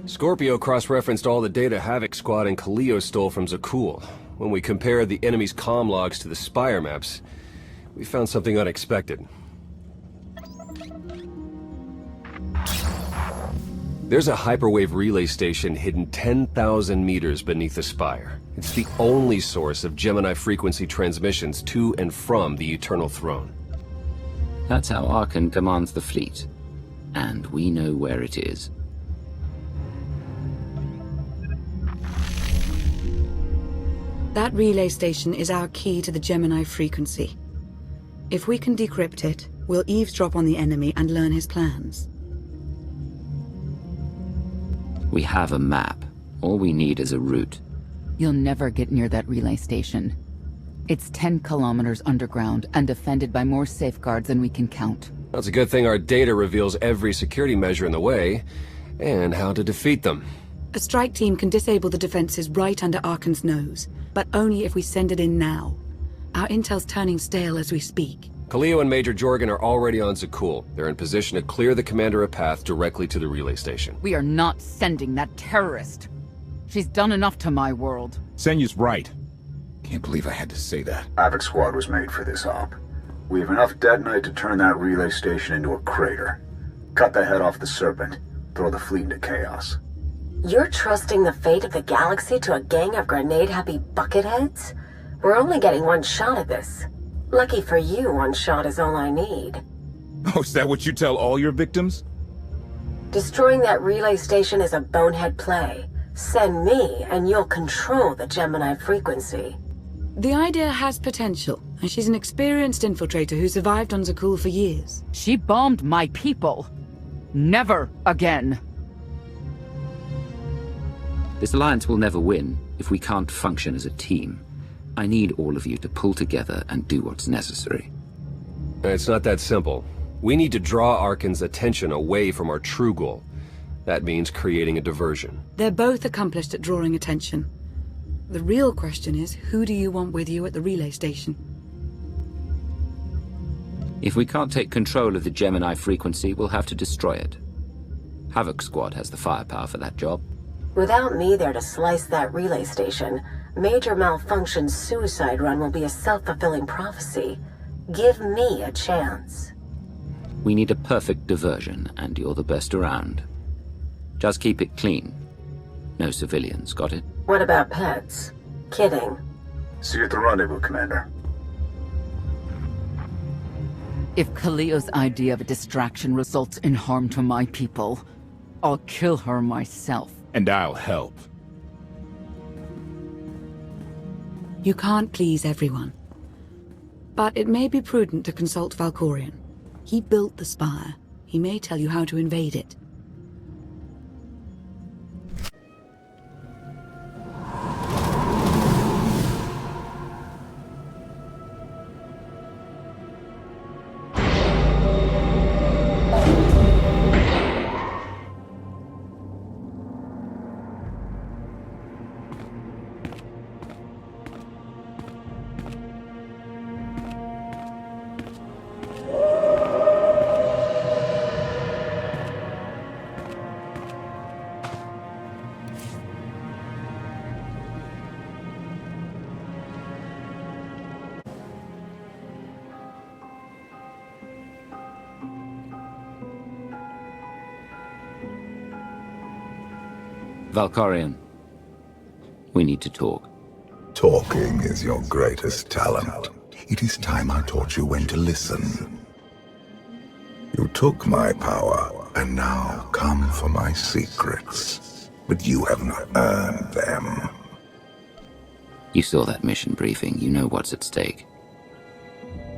Scorpio cross-referenced all the data Havoc Squad and Kaleo stole from Zakul. When we compared the enemy's comm logs to the Spire maps, we found something unexpected. There's a hyperwave relay station hidden 10,000 meters beneath the Spire. It's the only source of Gemini frequency transmissions to and from the Eternal Throne. That's how Archon commands the fleet. And we know where it is. That relay station is our key to the Gemini frequency. If we can decrypt it, we'll eavesdrop on the enemy and learn his plans. We have a map. All we need is a route. You'll never get near that relay station. It's 10 kilometers underground and defended by more safeguards than we can count. That's a good thing our data reveals every security measure in the way, and how to defeat them. A strike team can disable the defenses right under Archon's nose, but only if we send it in now. Our intel's turning stale as we speak. Kaleo and Major Jorgen are already on Zakul. They're in position to clear the commander a path directly to the relay station. We are not sending that terrorist. She's done enough to my world. Senyu's right. Can't believe I had to say that. Havoc Squad was made for this op. We have enough detonite to turn that relay station into a crater. Cut the head off the Serpent. Throw the fleet into chaos. You're trusting the fate of the galaxy to a gang of grenade-happy bucketheads? We're only getting one shot at this. Lucky for you, one shot is all I need. Oh, is that what you tell all your victims? Destroying that relay station is a bonehead play. Send me, and you'll control the Gemini frequency. The idea has potential, and she's an experienced infiltrator who survived on Zakul for years. She bombed my people. Never again. This alliance will never win if we can't function as a team. I need all of you to pull together and do what's necessary. It's not that simple. We need to draw Archon's attention away from our true goal. That means creating a diversion. They're both accomplished at drawing attention. The real question is, who do you want with you at the relay station? If we can't take control of the Gemini frequency, we'll have to destroy it. Havoc Squad has the firepower for that job. Without me there to slice that relay station, Major Malfunction's suicide run will be a self-fulfilling prophecy. Give me a chance. We need a perfect diversion, and you're the best around. Just keep it clean. No civilians, got it? What about pets? Kidding. See you at the rendezvous, Commander. If Kaleo's idea of a distraction results in harm to my people, I'll kill her myself. And I'll help. You can't please everyone. But it may be prudent to consult Valkorion. He built the Spire. He may tell you how to invade it. Valkorion, we need to talk. Talking is your greatest talent. It is time I taught you when to listen. You took my power, and now come for my secrets. But you have not earned them. You saw that mission briefing. You know what's at stake.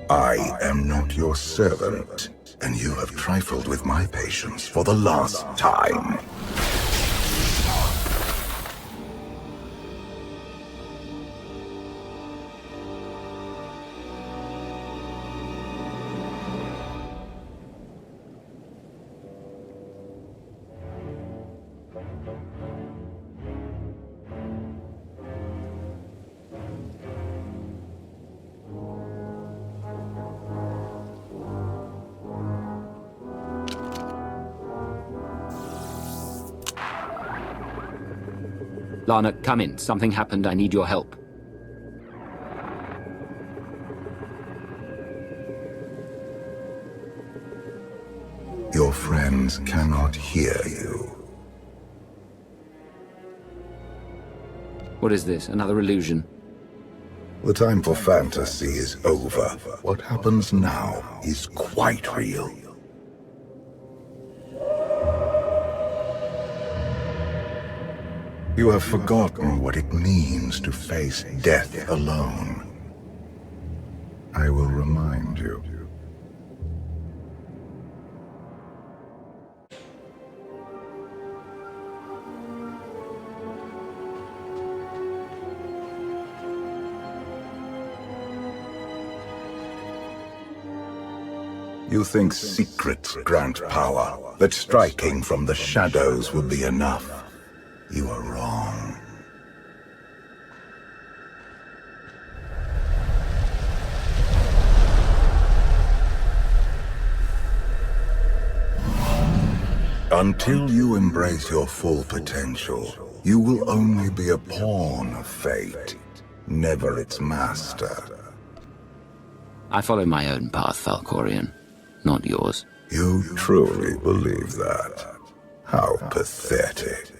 I am not your servant, and you have trifled with my patience for the last time. Lana, come in. Something happened. I need your help. Your friends cannot hear you. What is this? Another illusion? The time for fantasy is over. What happens now is quite real. You have forgotten what it means to face death alone. I will remind you. You think secrets grant power, that striking from the shadows will be enough. You are wrong. Until you embrace your full potential, you will only be a pawn of fate, never its master. I follow my own path, Valkorian, not yours. You truly believe that? How pathetic.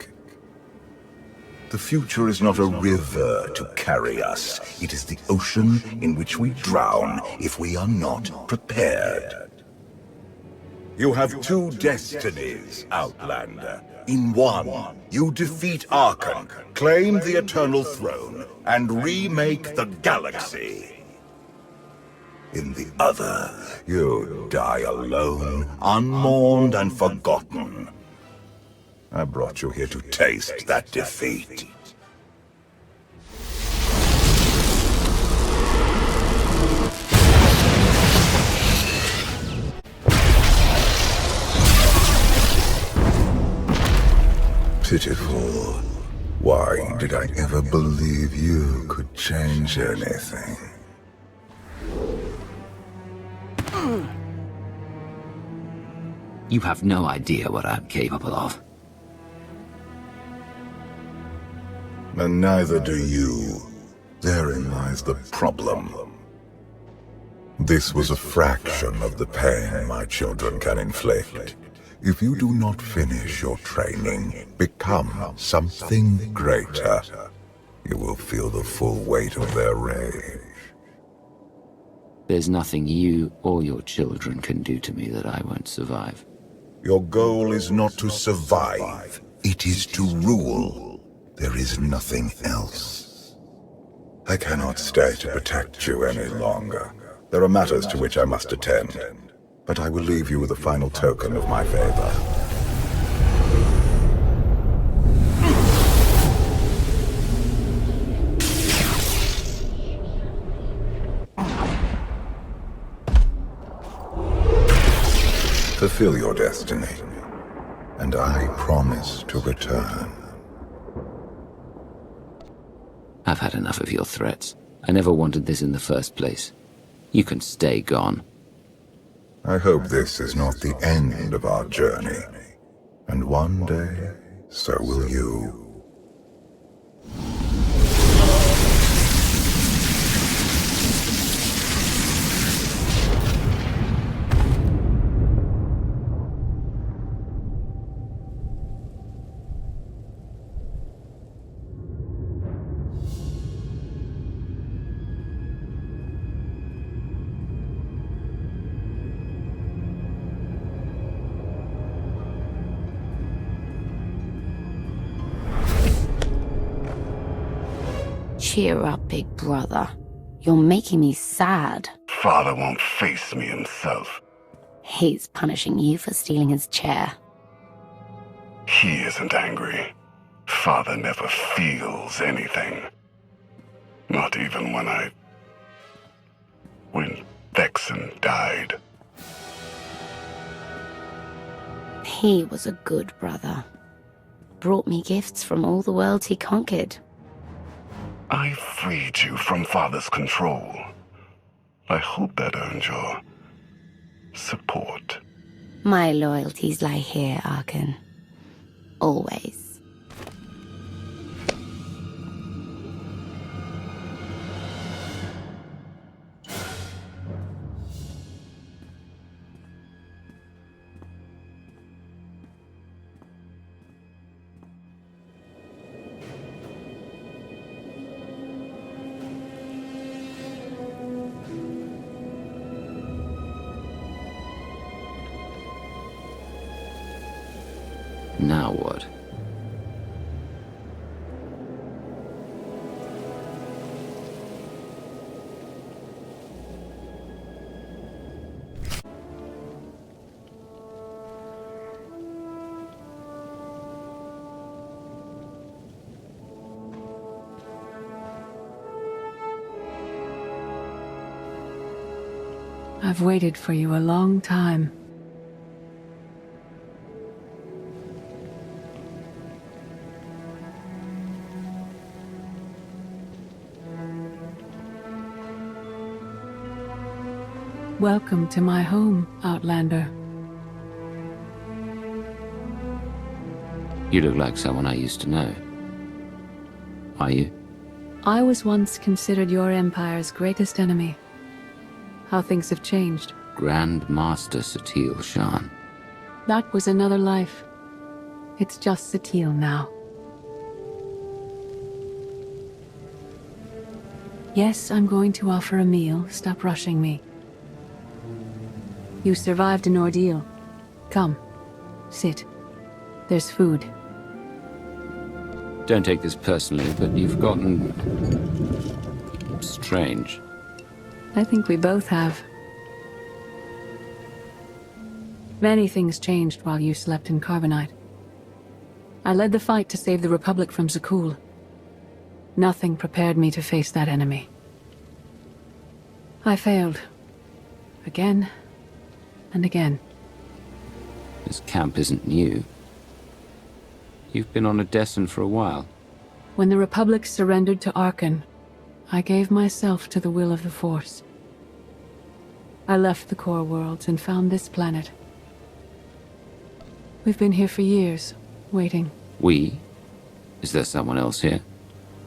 The future is not a river to carry us. It is the ocean in which we drown if we are not prepared. You have two destinies, Outlander. In one, you defeat Archon, claim the Eternal Throne, and remake the galaxy. In the other, you die alone, unmourned and forgotten. I brought you here to taste that defeat. Pitiful. Why did I ever believe you could change anything? You have no idea what I'm capable of. And neither do you. Therein lies the problem. This was a fraction of the pain my children can inflict. If you do not finish your training, become something greater, you will feel the full weight of their rage. There's nothing you or your children can do to me that I won't survive. Your goal is not to survive, it is to rule. There is nothing else. I cannot stay to protect you any longer. There are matters to which I must attend, but I will leave you with a final token of my favor. Fulfill your destiny, and I promise to return. I've had enough of your threats. I never wanted this in the first place. You can stay gone. I hope this is not the end of our journey. And one day, so will you. Cheer up, big brother. You're making me sad. Father won't face me himself. He's punishing you for stealing his chair. He isn't angry. Father never feels anything. Not even when Vexen died. He was a good brother. Brought me gifts from all the worlds he conquered. I freed you from Father's control. I hope that earned your support. My loyalties lie here, Archon. Always. Now what? I've waited for you a long time. Welcome to my home, Outlander. You look like someone I used to know. Are you? I was once considered your Empire's greatest enemy. How things have changed. Grand Master SWTOR, Shan. That was another life. It's just SWTOR now. Yes, I'm going to offer a meal. Stop rushing me. You survived an ordeal. Come, sit. There's food. Don't take this personally, but you've gotten... strange. I think we both have. Many things changed while you slept in Carbonite. I led the fight to save the Republic from Zakul. Nothing prepared me to face that enemy. I failed. Again and again. This camp isn't new. You've been on a descent for a while. When the Republic surrendered to Arkan, I gave myself to the will of the Force. I left the core worlds and found this planet. We've been here for years, waiting. We? Is there someone else here?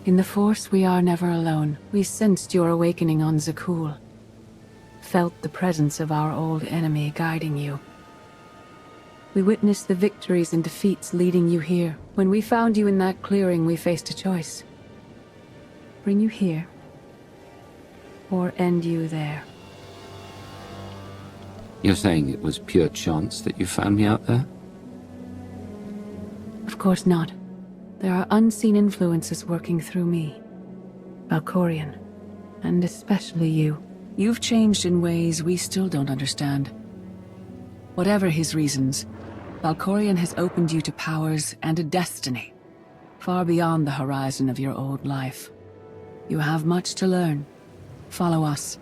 In the Force, we are never alone. We sensed your awakening on Zakul. Felt the presence of our old enemy guiding you. We witnessed the victories and defeats leading you here. When we found you in that clearing, we faced a choice. Bring you here, or end you there. You're saying it was pure chance that you found me out there? Of course not. There are unseen influences working through me. Valkorion, and especially you. You've changed in ways we still don't understand. Whatever his reasons, Valkorion has opened you to powers and a destiny, far beyond the horizon of your old life. You have much to learn. Follow us.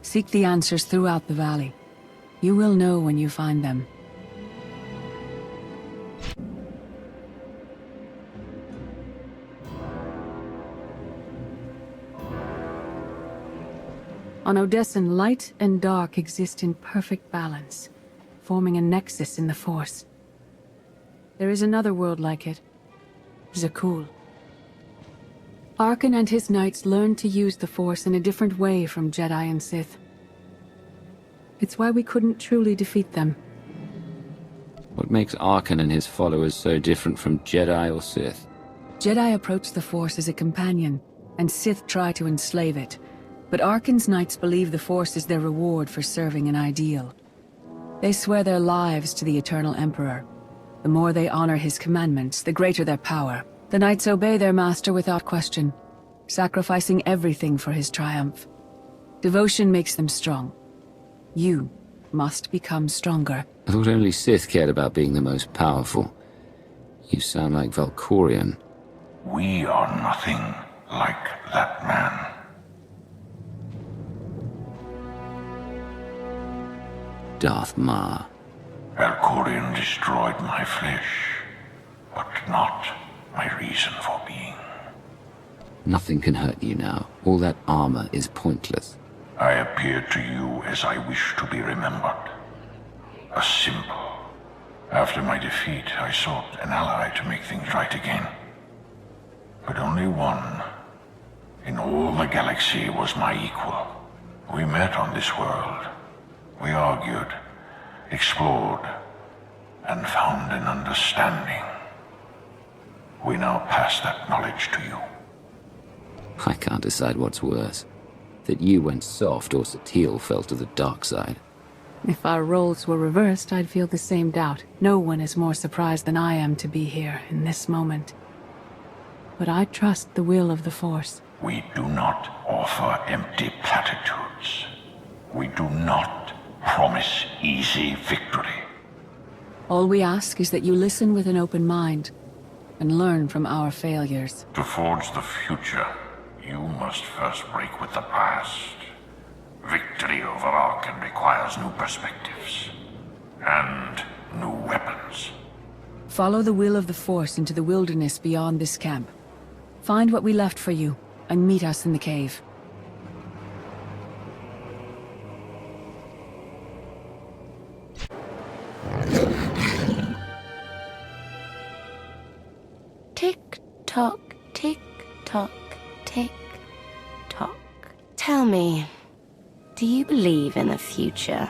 Seek the answers throughout the valley. You will know when you find them. On Odessen, light and dark exist in perfect balance, forming a nexus in the Force. There is another world like it, Zakul. Arkan and his knights learned to use the Force in a different way from Jedi and Sith. It's why we couldn't truly defeat them. What makes Arkan and his followers so different from Jedi or Sith? Jedi approach the Force as a companion, and Sith try to enslave it. But Arkan's knights believe the Force is their reward for serving an ideal. They swear their lives to the Eternal Emperor. The more they honor his commandments, the greater their power. The knights obey their master without question, sacrificing everything for his triumph. Devotion makes them strong. You must become stronger. I thought only Sith cared about being the most powerful. You sound like Valkorion. We are nothing like that man. Darth Ma. Valkorion destroyed my flesh, but not my reason for being. Nothing can hurt you now. All that armor is pointless. I appeared to you as I wish to be remembered. A symbol. After my defeat, I sought an ally to make things right again. But only one in all the galaxy was my equal. We met on this world. We argued, explored, and found an understanding. We now pass that knowledge to you. I can't decide what's worse. That you went soft or SWTOR fell to the dark side. If our roles were reversed, I'd feel the same doubt. No one is more surprised than I am to be here in this moment. But I trust the will of the Force. We do not offer empty platitudes. We do not promise easy victory. All we ask is that you listen with an open mind and learn from our failures. To forge the future, you must first break with the past. Victory over Arkham requires new perspectives and new weapons. Follow the will of the Force into the wilderness beyond this camp. Find what we left for you and meet us in the cave. Tick-tock, tick-tock, tick-tock. Tell me, do you believe in the future?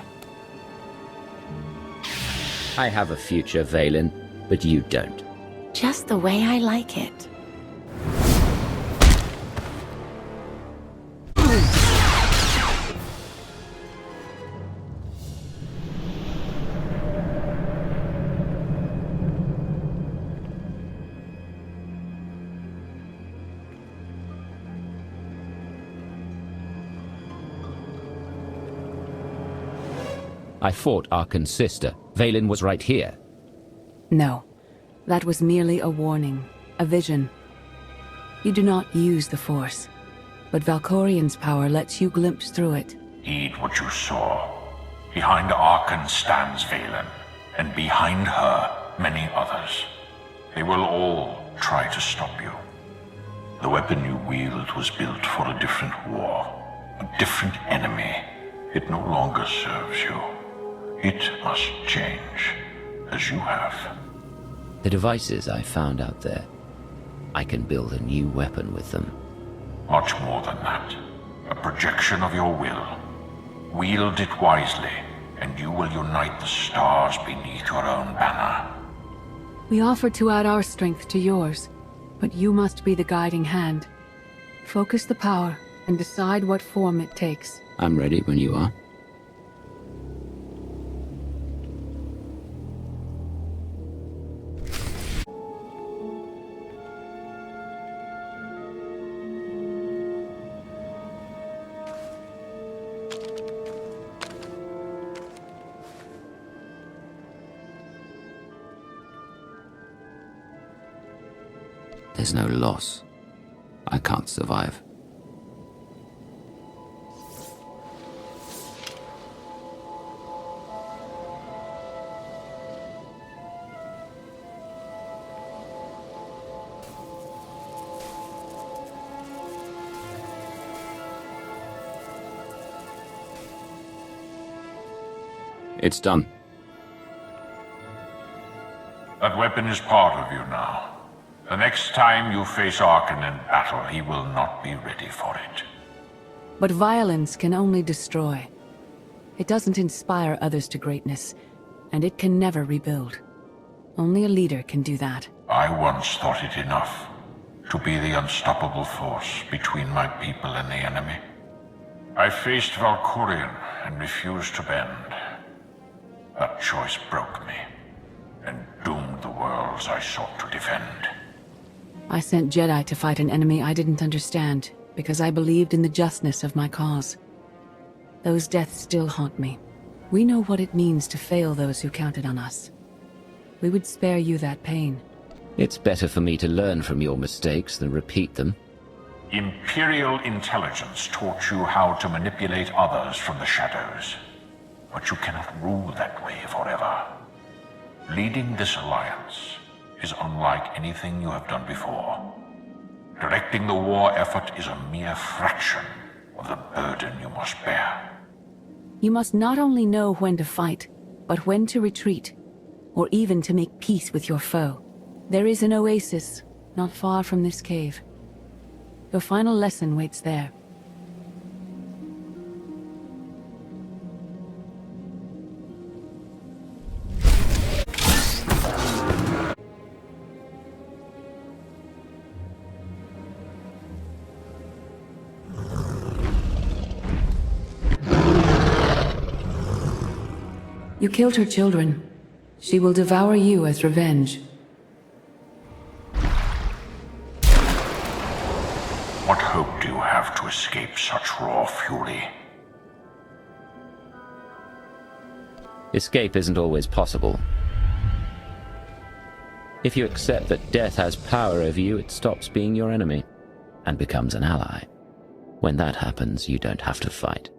I have a future, Valen, but you don't. Just the way I like it. I fought Arkan's sister. Valen was right here. No, that was merely a warning, a vision. You do not use the Force, but Valkorian's power lets you glimpse through it. Heed what you saw. Behind Arkan stands Valen, and behind her, many others. They will all try to stop you. The weapon you wield was built for a different war, a different enemy. It no longer serves you. It must change, as you have. The devices I found out there, I can build a new weapon with them. Much more than that. A projection of your will. Wield it wisely, and you will unite the stars beneath your own banner. We offer to add our strength to yours, but you must be the guiding hand. Focus the power and decide what form it takes. I'm ready when you are. There's no loss. I can't survive. It's done. That weapon is part of you now. The next time you face Arkan in battle, he will not be ready for it. But violence can only destroy. It doesn't inspire others to greatness, and it can never rebuild. Only a leader can do that. I once thought it enough to be the unstoppable force between my people and the enemy. I faced Valkorion and refused to bend. That choice broke me and doomed the worlds I sought to defend. I sent Jedi to fight an enemy I didn't understand, because I believed in the justness of my cause. Those deaths still haunt me. We know what it means to fail those who counted on us. We would spare you that pain. It's better for me to learn from your mistakes than repeat them. Imperial intelligence taught you how to manipulate others from the shadows. But you cannot rule that way forever. Leading this alliance is unlike anything you have done before. Directing the war effort is a mere fraction of the burden you must bear. You must not only know when to fight, but when to retreat, or even to make peace with your foe. There is an oasis not far from this cave. Your final lesson waits there. You killed her children. She will devour you as revenge. What hope do you have to escape such raw fury? Escape isn't always possible. If you accept that death has power over you, it stops being your enemy and becomes an ally. When that happens, you don't have to fight.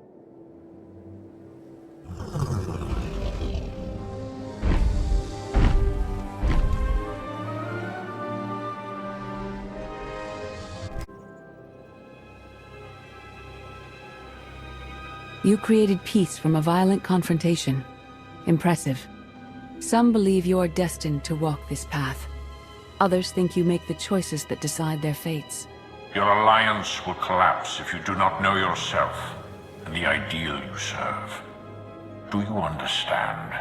You created peace from a violent confrontation. Impressive. Some believe you're destined to walk this path. Others think you make the choices that decide their fates. Your alliance will collapse if you do not know yourself and the ideal you serve. Do you understand?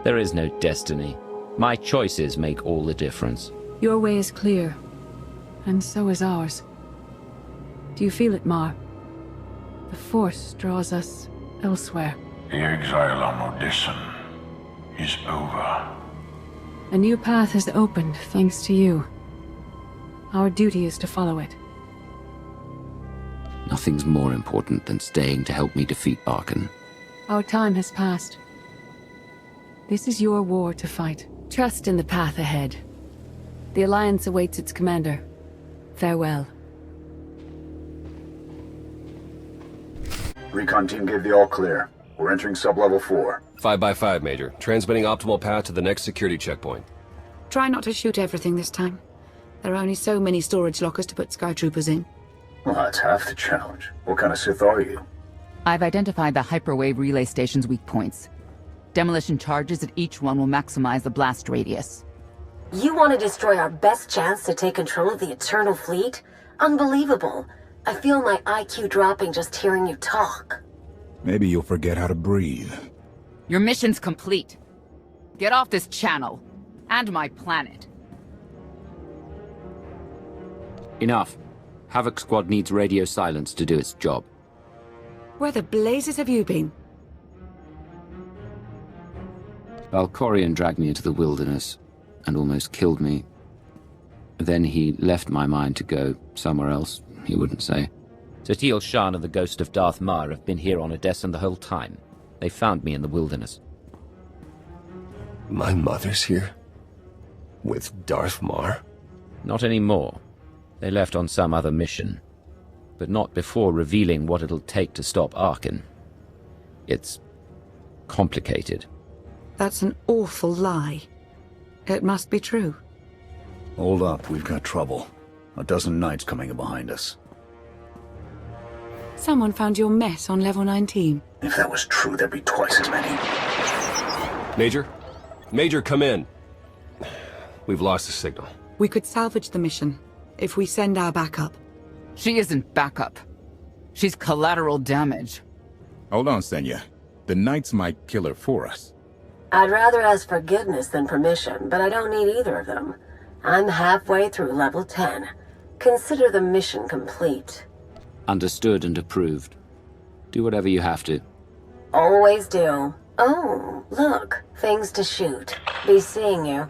There is no destiny. My choices make all the difference. Your way is clear, and so is ours. Do you feel it, Mar? The Force draws us elsewhere. The exile on Odyssean is over. A new path has opened, thanks to you. Our duty is to follow it. Nothing's more important than staying to help me defeat Arkan. Our time has passed. This is your war to fight. Trust in the path ahead. The Alliance awaits its commander. Farewell. Recon team gave the all-clear. We're entering sub-level 4. 5x5, Major. Transmitting optimal path to the next security checkpoint. Try not to shoot everything this time. There are only so many storage lockers to put Sky Troopers in. Well, that's half the challenge. What kind of Sith are you? I've identified the hyperwave relay station's weak points. Demolition charges at each one will maximize the blast radius. You want to destroy our best chance to take control of the Eternal Fleet? Unbelievable. I feel my IQ dropping just hearing you talk. Maybe you'll forget how to breathe. Your mission's complete. Get off this channel. And my planet. Enough. Havoc Squad needs radio silence to do its job. Where the blazes have you been? Valkorion dragged me into the wilderness and almost killed me. Then he left my mind to go somewhere else, he wouldn't say. Satil Shan and the ghost of Darth Mar have been here on Odyssean the whole time. They found me in the wilderness. My mother's here? With Darth Mar? Not anymore. They left on some other mission. But not before revealing what it'll take to stop Arkan. It's complicated. That's an awful lie. It must be true. Hold up, we've got trouble. A dozen knights coming in behind us. Someone found your mess on level 19. If that was true, there'd be twice as many. Major? Major, come in. We've lost the signal. We could salvage the mission if we send our backup. She isn't backup. She's collateral damage. Hold on, Senya. The knights might kill her for us. I'd rather ask forgiveness than permission, but I don't need either of them. I'm halfway through level 10. Consider the mission complete. Understood and approved. Do whatever you have to. Always do. Oh, look. Things to shoot. Be seeing you.